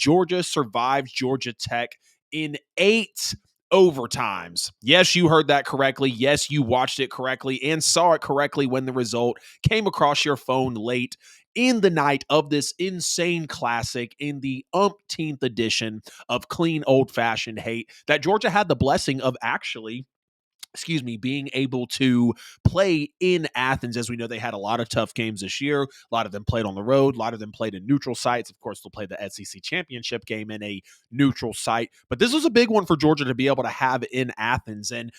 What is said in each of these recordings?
Georgia survived Georgia Tech in 8 overtimes. Yes, you heard that correctly. Yes, you watched it correctly and saw it correctly when the result came across your phone late in the night of this insane classic in the umpteenth edition of clean old-fashioned hate that Georgia had the blessing of actually being able to play in Athens. As we know, they had a lot of tough games this year. A lot of them played on the road. A lot of them played in neutral sites. Of course, they'll play the SEC championship game in a neutral site. But this was a big one for Georgia to be able to have in Athens. And,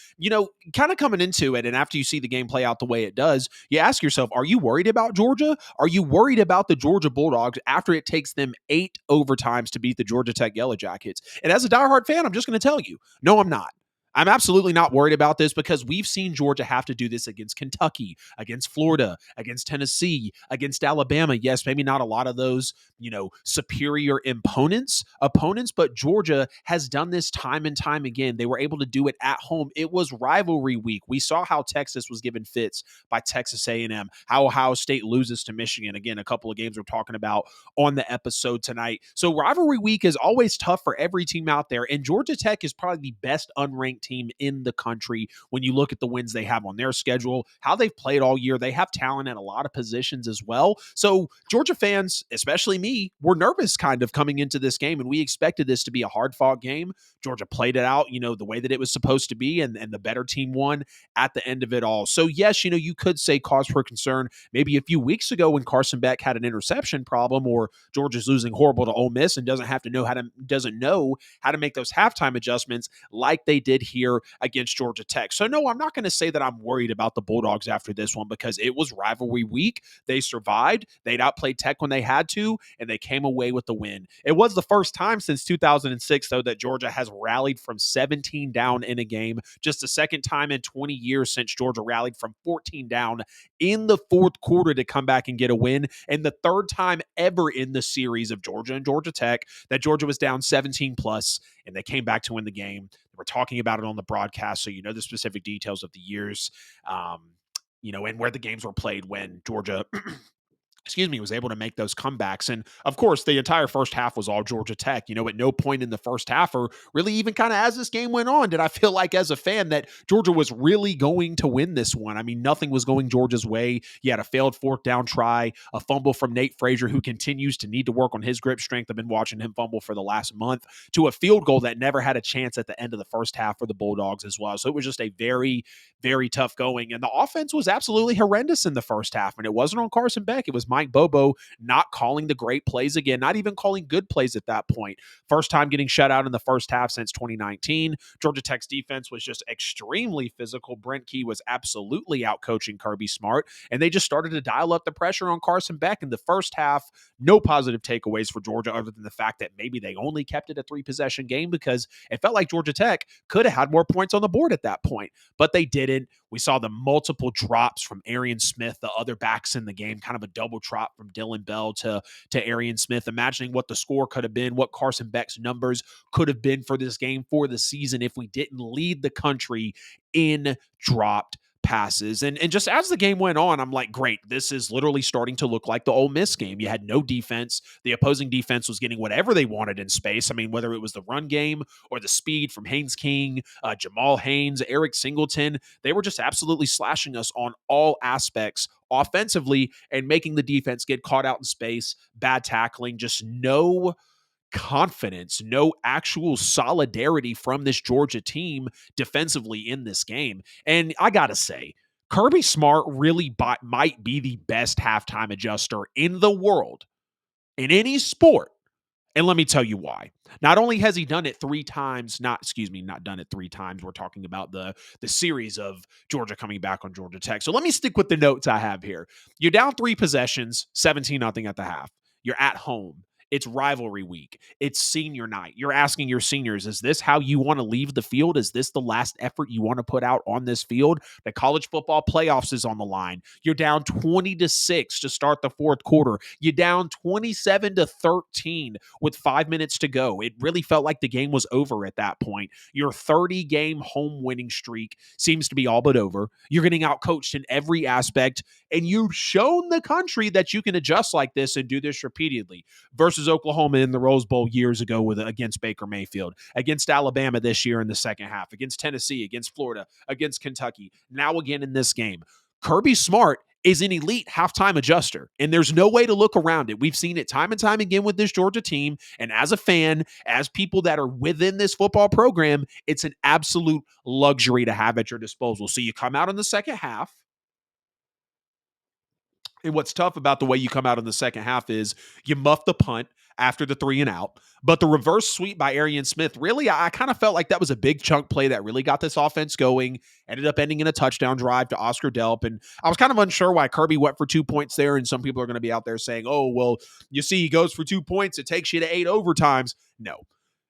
kind of coming into it, and after you see the game play out the way it does, you ask yourself, are you worried about Georgia? Are you worried about the Georgia Bulldogs after it takes them 8 overtimes to beat the Georgia Tech Yellow Jackets? And as a diehard fan, I'm just going to tell you, no, I'm not. I'm absolutely not worried about this because we've seen Georgia have to do this against Kentucky, against Florida, against Tennessee, against Alabama. Yes, maybe not a lot of those, superior opponents, but Georgia has done this time and time again. They were able to do it at home. It was rivalry week. We saw how Texas was given fits by Texas A&M, how Ohio State loses to Michigan. Again, a couple of games we're talking about on the episode tonight. So rivalry week is always tough for every team out there, and Georgia Tech is probably the best unranked team in the country when you look at the wins they have on their schedule, how they've played all year. They have talent at a lot of positions as well. So Georgia fans, especially me, were nervous kind of coming into this game, and we expected this to be a hard-fought game. Georgia played it out, the way that it was supposed to be, and the better team won at the end of it all. So yes, you could say cause for concern maybe a few weeks ago when Carson Beck had an interception problem, or Georgia's losing horrible to Ole Miss and doesn't know how to make those halftime adjustments like they did here against Georgia Tech. So no, I'm not going to say that I'm worried about the Bulldogs after this one because it was rivalry week. They survived. They'd outplayed Tech when they had to, and they came away with the win. It was the first time since 2006, though, that Georgia has rallied from 17 down in a game. Just the second time in 20 years since Georgia rallied from 14 down in the fourth quarter to come back and get a win. And the third time ever in the series of Georgia and Georgia Tech that Georgia was down 17 plus, and they came back to win the game. We're talking about it on the broadcast, so the specific details of the years, and where the games were played when Georgia was able to make those comebacks. And of course, the entire first half was all Georgia Tech. At no point in the first half, or really even kind of as this game went on, did I feel like as a fan that Georgia was really going to win this one. I mean, nothing was going Georgia's way. You had a failed fourth down try, a fumble from Nate Frazier, who continues to need to work on his grip strength. I've been watching him fumble for the last month, to a field goal that never had a chance at the end of the first half for the Bulldogs as well. So it was just a very, very tough going. And the offense was absolutely horrendous in the first half. And it wasn't on Carson Beck. It was Mike Bobo not calling the great plays again, not even calling good plays at that point. First time getting shut out in the first half since 2019. Georgia Tech's defense was just extremely physical. Brent Key was absolutely out coaching Kirby Smart, and they just started to dial up the pressure on Carson Beck in the first half. No positive takeaways for Georgia other than the fact that maybe they only kept it a 3-possession game because it felt like Georgia Tech could have had more points on the board at that point, but they didn't. We saw the multiple drops from Arian Smith, the other backs in the game, kind of a double drop from Dylan Bell to Arian Smith, imagining what the score could have been, what Carson Beck's numbers could have been for this game, for the season, if we didn't lead the country in dropped passes. And just as the game went on, I'm like, great, this is literally starting to look like the Ole Miss game. You had no defense. The opposing defense was getting whatever they wanted in space. I mean, whether it was the run game or the speed from Haynes King, Jamal Haynes, Eric Singleton, they were just absolutely slashing us on all aspects offensively and making the defense get caught out in space, bad tackling, just no confidence, no actual solidarity from this Georgia team defensively in this game. And I got to say, Kirby Smart really might be the best halftime adjuster in the world in any sport. And let me tell you why. Not only has he done it 3 times, not done it 3 times. We're talking about the series of Georgia coming back on Georgia Tech. So let me stick with the notes I have here. You're down 3 possessions, 17-0 at the half. You're at home. It's rivalry week. It's senior night. You're asking your seniors, is this how you want to leave the field? Is this the last effort you want to put out on this field? The college football playoffs is on the line. You're down 20-6 to start the fourth quarter. You're down 27-13 with 5 minutes to go. It really felt like the game was over at that point. Your 30-game home winning streak seems to be all but over. You're getting outcoached in every aspect, and you've shown the country that you can adjust like this and do this repeatedly. Versus versus Oklahoma in the Rose Bowl years ago against Baker Mayfield, against Alabama this year in the second half, against Tennessee, against Florida, against Kentucky, now again in this game. Kirby Smart is an elite halftime adjuster, and there's no way to look around it. We've seen it time and time again with this Georgia team, and as a fan, as people that are within this football program, it's an absolute luxury to have at your disposal. So you come out in the second half, and what's tough about the way you come out in the second half is you muff the punt after the 3 and out. But the reverse sweep by Arian Smith, really, I kind of felt like that was a big chunk play that really got this offense going, ended up ending in a touchdown drive to Oscar Delp. And I was kind of unsure why Kirby went for 2 points there. And some people are going to be out there saying, oh, well, you see, he goes for 2 points. It takes you to 8 overtimes. No.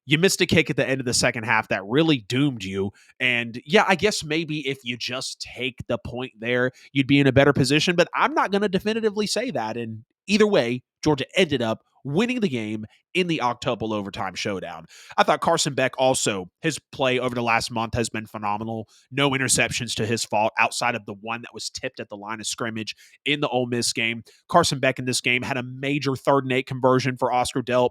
You missed a kick at the end of the second half that really doomed you. And yeah, I guess maybe if you just take the point there, you'd be in a better position. But I'm not going to definitively say that. And either way, Georgia ended up winning the game in the octuple overtime showdown. I thought Carson Beck also, his play over the last month has been phenomenal. No interceptions to his fault outside of the one that was tipped at the line of scrimmage in the Ole Miss game. Carson Beck in this game had a major 3rd and 8 conversion for Oscar Delp.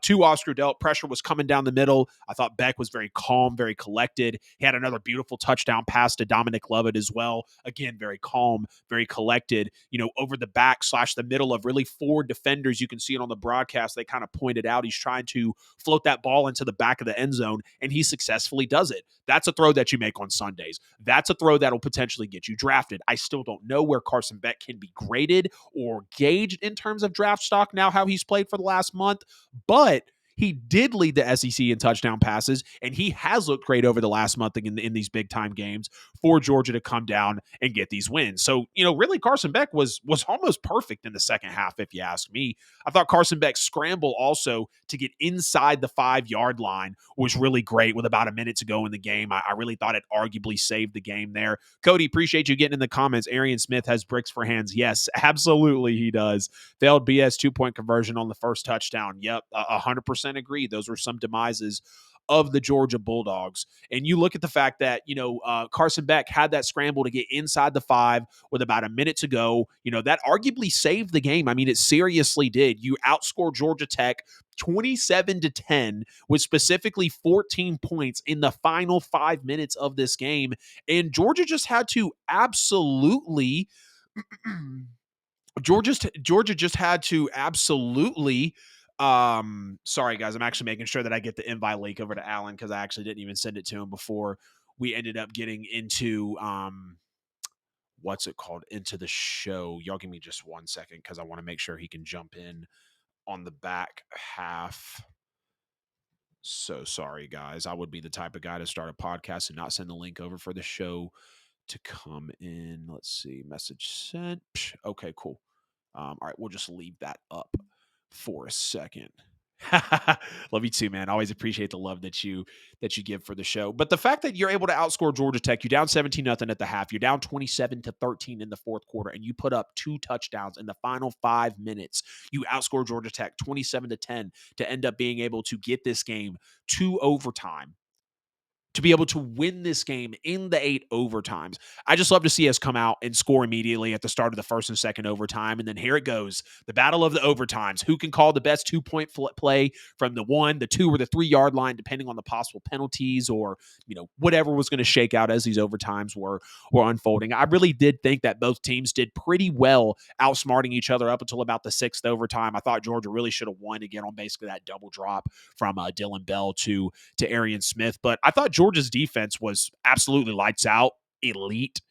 To Oscar Delp, pressure was coming down the middle. I thought Beck was very calm, very collected. He had another beautiful touchdown pass to Dominic Lovett as well. Again, very calm, very collected. Over the back / the middle of really 4 defenders. You can see it on the broadcast. They kind of pointed out he's trying to float that ball into the back of the end zone, and he successfully does it. That's a throw that you make on Sundays. That's a throw that'll potentially get you drafted. I still don't know where Carson Beck can be graded or gauged in terms of draft stock now, how he's played for the last month, but he did lead the SEC in touchdown passes, and he has looked great over the last month in these big-time games for Georgia to come down and get these wins. So, really Carson Beck was almost perfect in the second half, if you ask me. I thought Carson Beck's scramble also to get inside the 5-yard line was really great with about a minute to go in the game. I really thought it arguably saved the game there. Cody, appreciate you getting in the comments. Arian Smith has bricks for hands. Yes, absolutely he does. Failed BS 2-point conversion on the first touchdown. Yep, 100% agree. Those were some demises of the Georgia Bulldogs. And you look at the fact that, Carson Beck had that scramble to get inside the 5 with about a minute to go. That arguably saved the game. I mean, it seriously did. You outscored Georgia Tech 27-10 with specifically 14 points in the final 5 minutes of this game. And Georgia just had to absolutely Georgia just had to absolutely sorry guys, I'm actually making sure that I get the invite link over to Alan because I actually didn't even send it to him before we ended up getting into what's it called, into the show. Y'all give me just 1 second because I want to make sure he can jump in on the back half. So sorry guys, I would be the type of guy to start a podcast and not send the link over for the show to come in. Let's see, message sent. Okay, cool. All right, we'll just leave that up for a second. Love you too, man. Always appreciate the love that you give for the show. But the fact that you're able to outscore Georgia Tech, you're down 17-0 at the half, you're down 27-13 in the fourth quarter, and you put up 2 touchdowns in the final 5 minutes. You outscore Georgia Tech 27-10 to end up being able to get this game to overtime, to be able to win this game in the 8 overtimes. I just love to see us come out and score immediately at the start of the first and second overtime. And then here it goes, the battle of the overtimes. Who can call the best 2-point play from the 1, the 2, or the 3-yard line, depending on the possible penalties or, whatever was going to shake out as these overtimes were unfolding. I really did think that both teams did pretty well outsmarting each other up until about the 6th overtime. I thought Georgia really should have won again on basically that double drop from Dylan Bell to Arian Smith. But I thought Georgia's defense was absolutely lights out, elite.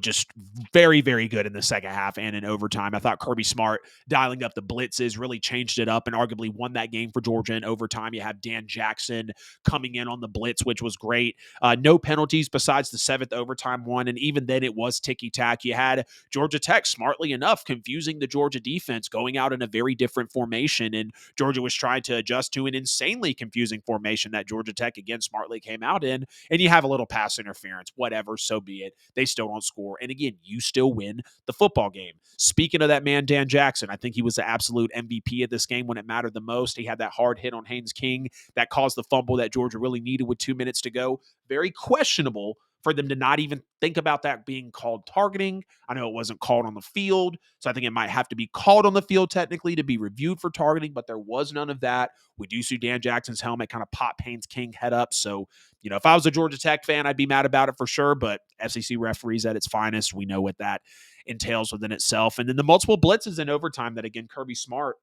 Just very, very good in the second half and in overtime. I thought Kirby Smart dialing up the blitzes really changed it up and arguably won that game for Georgia in overtime. You have Dan Jackson coming in on the blitz, which was great. No penalties besides the 7th overtime one, and even then it was ticky-tack. You had Georgia Tech, smartly enough, confusing the Georgia defense, going out in a very different formation, and Georgia was trying to adjust to an insanely confusing formation that Georgia Tech, again, smartly came out in, and you have a little pass interference, whatever, so be it. They still don't score. And again, you still win the football game. Speaking of that man, Dan Jackson, I think he was the absolute MVP of this game when it mattered the most. He had that hard hit on Haynes King that caused the fumble that Georgia really needed with 2 minutes to go. Very questionable for them to not even think about that being called targeting. I know it wasn't called on the field, so I think it might have to be called on the field technically to be reviewed for targeting, but there was none of that. We do see Dan Jackson's helmet kind of pop Payne's King head up. So, if I was a Georgia Tech fan, I'd be mad about it for sure, but SEC referees at its finest, we know what that entails within itself. And then the multiple blitzes in overtime that, again, Kirby Smart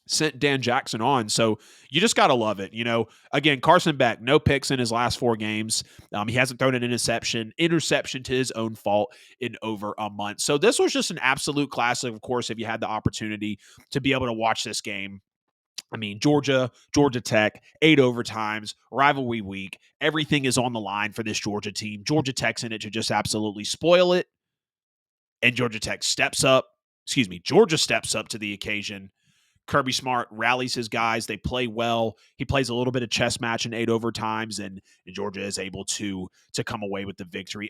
sent Dan Jackson on. So you just got to love it. Again, Carson Beck, no picks in his last 4 games. He hasn't thrown an interception to his own fault in over a month. So this was just an absolute classic. Of course, if you had the opportunity to be able to watch this game, I mean, Georgia Tech, 8 overtimes, rivalry week. Everything is on the line for this Georgia team. Georgia Tech's in it to just absolutely spoil it. And Georgia steps up to the occasion. Kirby Smart rallies his guys. They play well. He plays a little bit of chess match in 8 overtimes, and Georgia is able to come away with the victory.